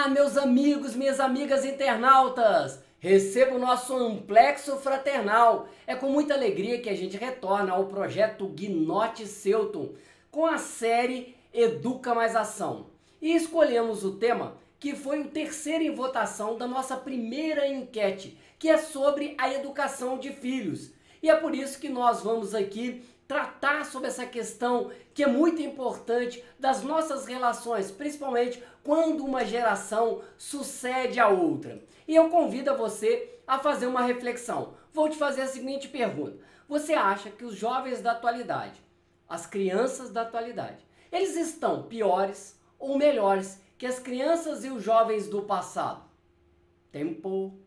Olá, meus amigos, minhas amigas internautas! Receba o nosso Amplexo Fraternal. É com muita alegria que a gente retorna ao projeto Gnote Celton com a série Educa Mais Ação. E escolhemos o tema que foi o terceiro em votação da nossa primeira enquete, que é sobre a educação de filhos. E é por isso que nós vamos aqui tratar sobre essa questão que é muito importante das nossas relações, principalmente quando uma geração sucede a outra. E eu convido a você a fazer uma reflexão. Vou te fazer a seguinte pergunta: você acha que os jovens da atualidade, as crianças da atualidade, eles estão piores ou melhores que as crianças e os jovens do passado? Tempo.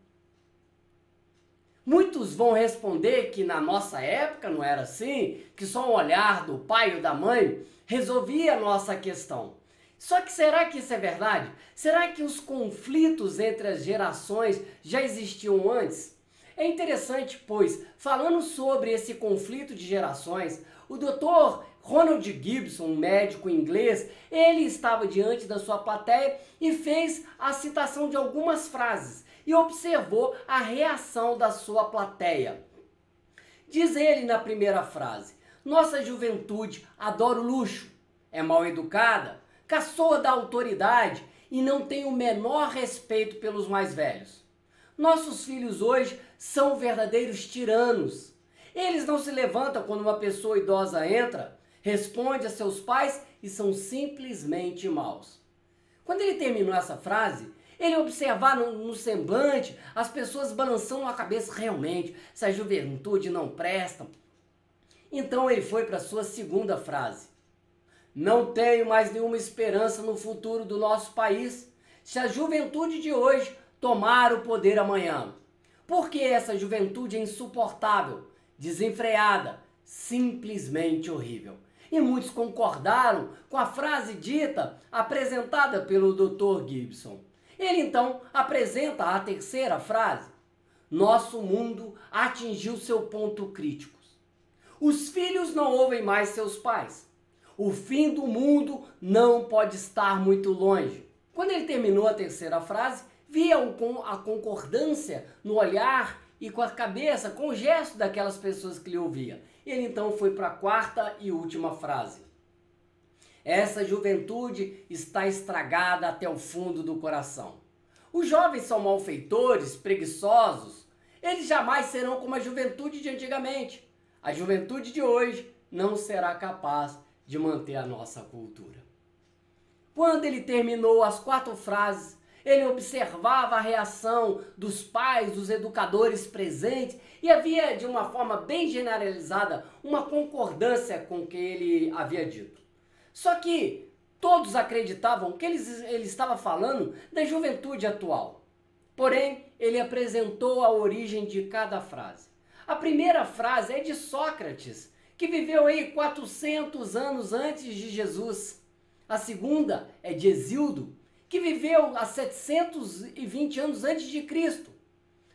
Muitos vão responder que na nossa época não era assim, que só um olhar do pai ou da mãe resolvia a nossa questão. Só que será que isso é verdade? Será que os conflitos entre as gerações já existiam antes? É interessante, pois, falando sobre esse conflito de gerações, o Dr. Ronald Gibson, um médico inglês, ele estava diante da sua plateia e fez a citação de algumas frases e observou a reação da sua plateia. Diz ele na primeira frase: nossa juventude adora o luxo, é mal educada, caçoa da autoridade e não tem o menor respeito pelos mais velhos. Nossos filhos hoje são verdadeiros tiranos. Eles não se levantam quando uma pessoa idosa entra, responde a seus pais e são simplesmente maus. Quando ele terminou essa frase, ele observava no semblante as pessoas balançando a cabeça. Realmente, essa juventude não presta. Então ele foi para a sua segunda frase: não tenho mais nenhuma esperança no futuro do nosso país se a juventude de hoje tomar o poder amanhã. Porque essa juventude é insuportável, desenfreada, simplesmente horrível. E muitos concordaram com a frase dita, apresentada pelo Dr. Gibson. Ele então apresenta a terceira frase: nosso mundo atingiu seu ponto crítico. Os filhos não ouvem mais seus pais. O fim do mundo não pode estar muito longe. Quando ele terminou a terceira frase, via a concordância no olhar e com a cabeça, com o gesto daquelas pessoas que lhe ouviam. Ele então foi para a quarta e última frase: essa juventude está estragada até o fundo do coração. Os jovens são malfeitores, preguiçosos. Eles jamais serão como a juventude de antigamente. A juventude de hoje não será capaz de manter a nossa cultura. Quando ele terminou as quatro frases, ele observava a reação dos pais, dos educadores presentes, e havia, de uma forma bem generalizada, uma concordância com o que ele havia dito. Só que todos acreditavam que ele estava falando da juventude atual. Porém, ele apresentou a origem de cada frase. A primeira frase é de Sócrates, que viveu aí 400 anos antes de Jesus. A segunda é de Hesíodo, que viveu há 720 anos antes de Cristo.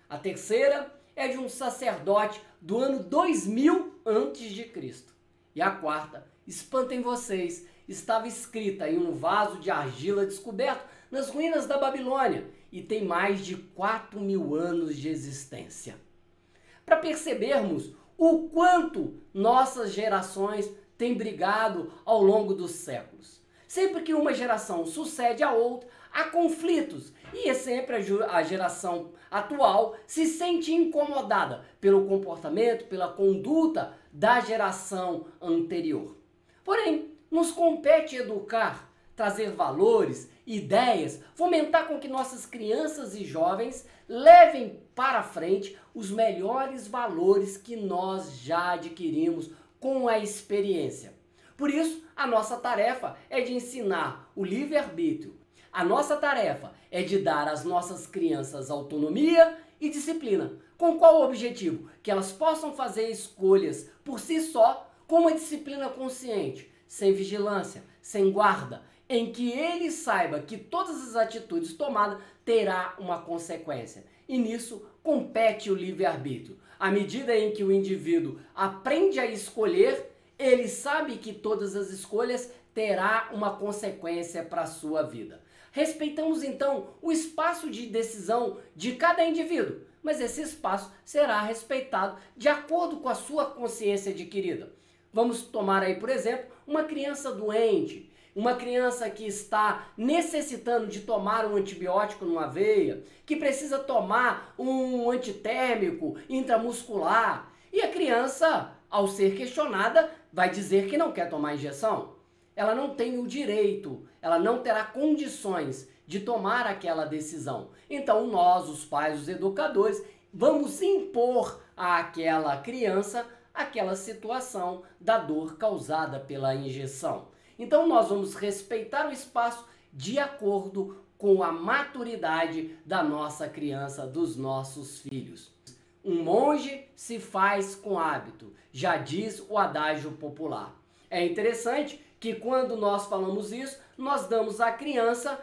A terceira é de um sacerdote do ano 2000 antes de Cristo. E a quarta, espantem vocês, estava escrita em um vaso de argila descoberto nas ruínas da Babilônia e tem mais de 4.000 anos de existência. Para percebermos o quanto nossas gerações têm brigado ao longo dos séculos. Sempre que uma geração sucede a outra, há conflitos e é sempre a geração atual se sente incomodada pelo comportamento, pela conduta da geração anterior. Porém, nos compete educar, trazer valores, ideias, fomentar com que nossas crianças e jovens levem para frente os melhores valores que nós já adquirimos com a experiência. Por isso, a nossa tarefa é de ensinar o livre-arbítrio. A nossa tarefa é de dar às nossas crianças autonomia e disciplina. Com qual objetivo? Que elas possam fazer escolhas por si só, com uma disciplina consciente, sem vigilância, sem guarda, em que ele saiba que todas as atitudes tomadas terá uma consequência. E nisso compete o livre-arbítrio. À medida em que o indivíduo aprende a escolher, ele sabe que todas as escolhas terá uma consequência para a sua vida. Respeitamos então o espaço de decisão de cada indivíduo, mas esse espaço será respeitado de acordo com a sua consciência adquirida. Vamos tomar aí, por exemplo, uma criança doente, uma criança que está necessitando de tomar um antibiótico numa veia, que precisa tomar um antitérmico intramuscular, e a criança, ao ser questionada, vai dizer que não quer tomar injeção. Ela não tem o direito, ela não terá condições de tomar aquela decisão. Então nós, os pais, os educadores, vamos impor àquela criança aquela situação da dor causada pela injeção. Então nós vamos respeitar o espaço de acordo com a maturidade da nossa criança, dos nossos filhos. Um monge se faz com hábito, já diz o adágio popular. É interessante que quando nós falamos isso, nós damos à criança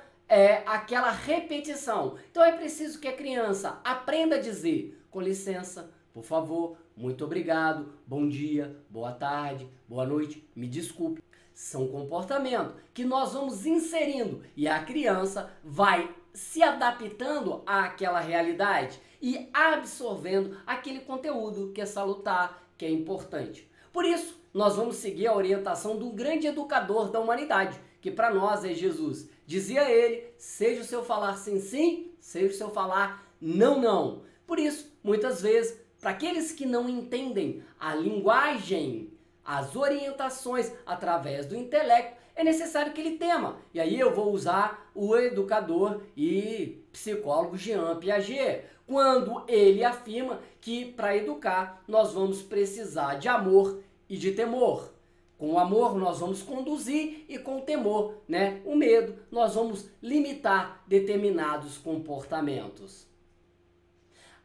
aquela repetição. Então é preciso que a criança aprenda a dizer, com licença, por favor, muito obrigado, bom dia, boa tarde, boa noite, me desculpe. São comportamentos que nós vamos inserindo e a criança vai se adaptando àquela realidade e absorvendo aquele conteúdo que é salutar, que é importante. Por isso, nós vamos seguir a orientação do grande educador da humanidade, que para nós é Jesus. Dizia ele, seja o seu falar sim, sim, seja o seu falar não, não. Por isso, muitas vezes, para aqueles que não entendem a linguagem, as orientações através do intelecto, é necessário que ele tema. E aí eu vou usar o educador e psicólogo Jean Piaget, quando ele afirma que para educar nós vamos precisar de amor e de temor. Com o amor nós vamos conduzir e com o temor, o medo, nós vamos limitar determinados comportamentos.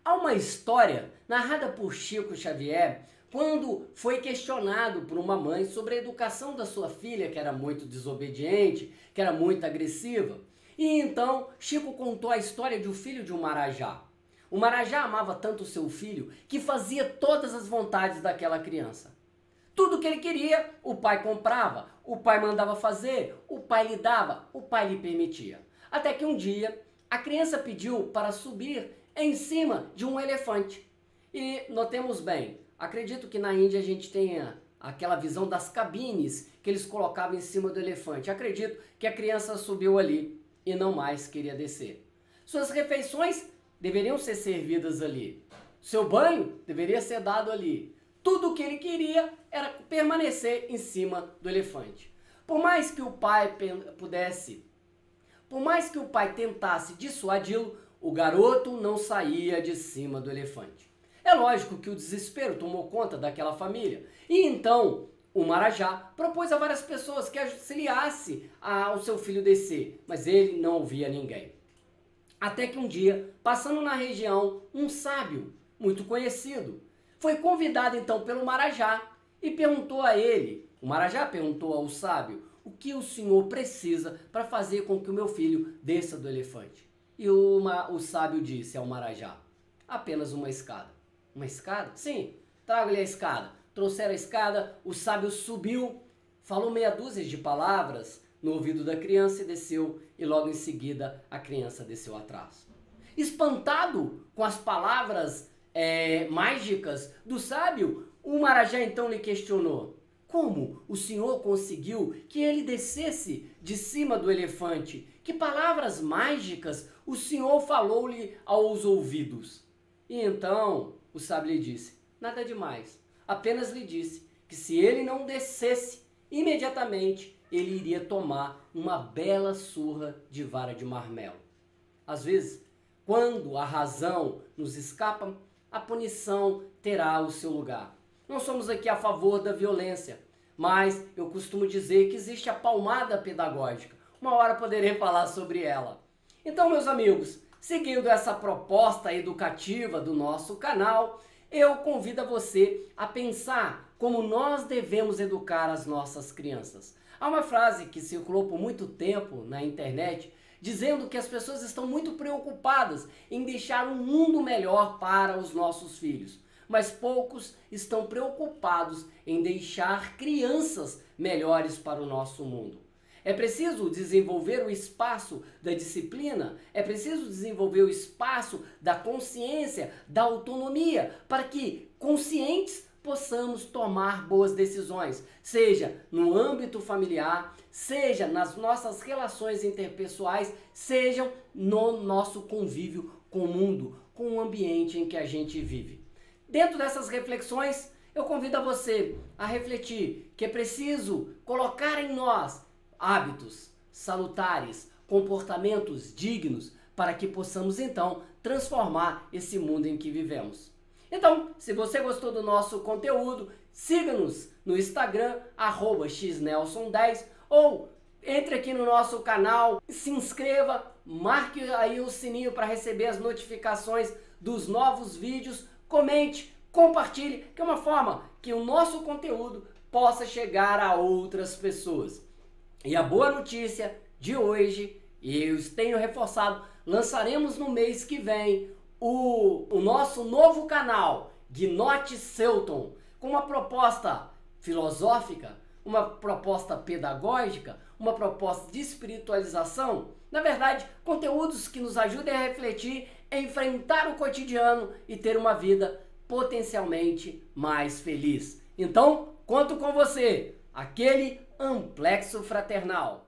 Há uma história narrada por Chico Xavier quando foi questionado por uma mãe sobre a educação da sua filha, que era muito desobediente, que era muito agressiva. E então Chico contou a história de um filho de um marajá. O marajá amava tanto o seu filho que fazia todas as vontades daquela criança. Tudo que ele queria, o pai comprava, o pai mandava fazer, o pai lhe dava, o pai lhe permitia. Até que um dia a criança pediu para subir em cima de um elefante. E notemos bem, acredito que na Índia a gente tenha aquela visão das cabines que eles colocavam em cima do elefante. Acredito que a criança subiu ali e não mais queria descer. Suas refeições deveriam ser servidas ali. Seu banho deveria ser dado ali. Tudo o que ele queria era permanecer em cima do elefante. Por mais que o pai tentasse dissuadi-lo, o garoto não saía de cima do elefante. É lógico que o desespero tomou conta daquela família. E então o marajá propôs a várias pessoas que auxiliasse ao seu filho descer, mas ele não ouvia ninguém. Até que um dia, passando na região, um sábio muito conhecido foi convidado então pelo marajá e perguntou a ele, o marajá perguntou ao sábio, o que o senhor precisa para fazer com que o meu filho desça do elefante? E o sábio disse ao marajá, apenas uma escada. Uma escada? Sim, traga-lhe a escada. Trouxeram a escada, o sábio subiu, falou meia dúzia de palavras no ouvido da criança e desceu, e logo em seguida a criança desceu atrás. Espantado com as palavras mágicas do sábio, o marajá então lhe questionou, como o senhor conseguiu que ele descesse de cima do elefante? Que palavras mágicas o senhor falou-lhe aos ouvidos? E então o sábio lhe disse, nada demais, apenas lhe disse que se ele não descesse, imediatamente ele iria tomar uma bela surra de vara de marmelo. Às vezes, quando a razão nos escapa, a punição terá o seu lugar. Não somos aqui a favor da violência, mas eu costumo dizer que existe a palmada pedagógica. Uma hora poderei falar sobre ela. Então, meus amigos, seguindo essa proposta educativa do nosso canal, eu convido a você a pensar como nós devemos educar as nossas crianças. Há uma frase que circulou por muito tempo na internet, dizendo que as pessoas estão muito preocupadas em deixar um mundo melhor para os nossos filhos, mas poucos estão preocupados em deixar crianças melhores para o nosso mundo. É preciso desenvolver o espaço da disciplina, é preciso desenvolver o espaço da consciência, da autonomia, para que, conscientes, possamos tomar boas decisões, seja no âmbito familiar, seja nas nossas relações interpessoais, seja no nosso convívio com o mundo, com o ambiente em que a gente vive. Dentro dessas reflexões, eu convido a você a refletir que é preciso colocar em nós hábitos salutares, comportamentos dignos, para que possamos então transformar esse mundo em que vivemos. Então, se você gostou do nosso conteúdo, siga-nos no Instagram, @xnelson10, ou entre aqui no nosso canal, se inscreva, marque aí o sininho para receber as notificações dos novos vídeos, comente, compartilhe, que é uma forma que o nosso conteúdo possa chegar a outras pessoas. E a boa notícia de hoje, e eu tenho reforçado, lançaremos no mês que vem o nosso novo canal, Gnote Selton, com uma proposta filosófica, uma proposta pedagógica, uma proposta de espiritualização, na verdade, conteúdos que nos ajudem a refletir, a enfrentar o cotidiano e ter uma vida potencialmente mais feliz. Então, conto com você, aquele amplexo fraternal.